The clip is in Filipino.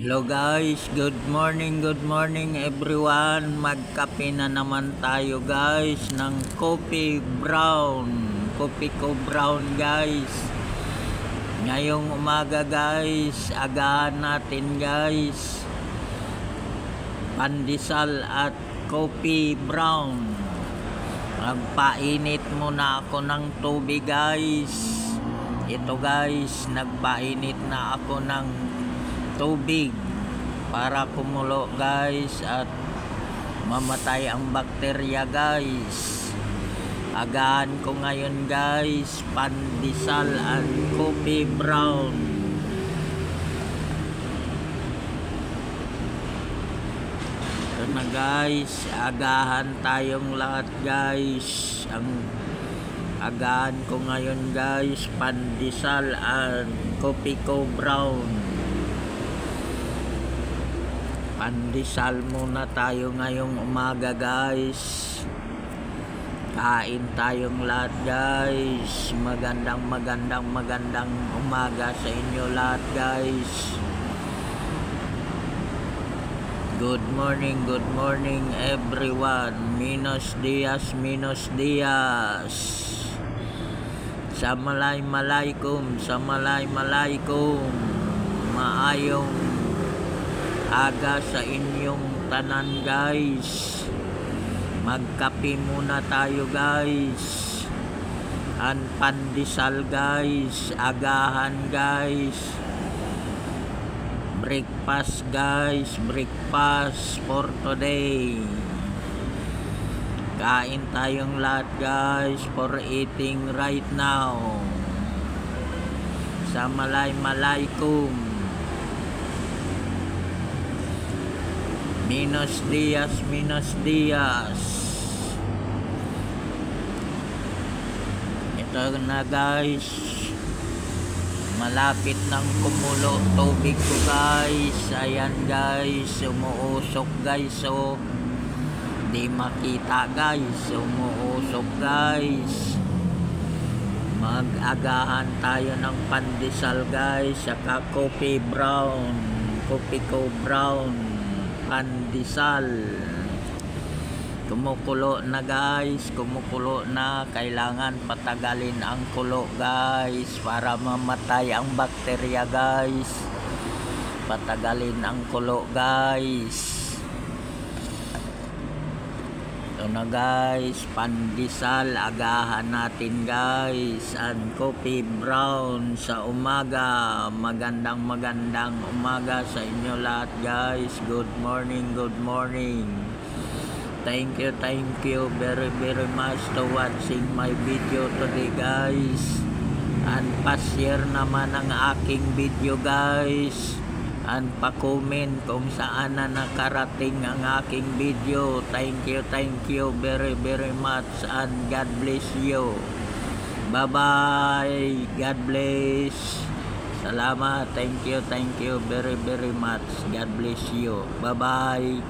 Hello guys, good morning everyone. Magkape na naman tayo guys ng coffee ko brown guys. Ngayong umaga guys, agahan natin guys pandesal at coffee brown. Nagpainit muna ako ng tubig guys. Ito guys, nagpainit na ako ng tubig para kumulo guys at mamatay ang bakterya guys. Agahan ko ngayon guys pandesal and coffee brown. Ito na guys, agahan tayong lahat guys. Ang agahan ko ngayon guys pandesal and coffee ko brown. Pandesal muna tayo ngayong umaga guys. Kain tayong lahat guys. Magandang umaga sa inyo lahat guys. Good morning everyone. Minos dias. Assalamualaikum. Maayong aga sa inyong tanan guys. Magkape muna tayo guys. Ang pandesal guys, agahan guys. Breakfast guys, breakfast for today. Kain tayong lahat guys for eating right now. Assalamualaikum. Minos dias. Ito na guys, malapit nang kumulo tubig ko guys. Ayan guys, umuusok guys. So di makita guys, umuusok guys. Mag-agahan tayo ng pandesal guys, saka coffee ko brown pandesal. Kumukulo na guys, kailangan patagalin ang kulo guys para mamatay ang bakterya guys. Patagalin ang kulo guys. Ito na guys, pandesal, agahan natin guys. And coffee brown sa umaga. Magandang umaga sa inyo lahat guys. Good morning. Thank you very much to watching my video today guys. And pa-share naman ang aking video guys. And pa-comment kung saan na nakarating ang aking video. Thank you very much and God bless you. Bye bye. God bless. Salamat. Thank you very much. God bless you. Bye bye.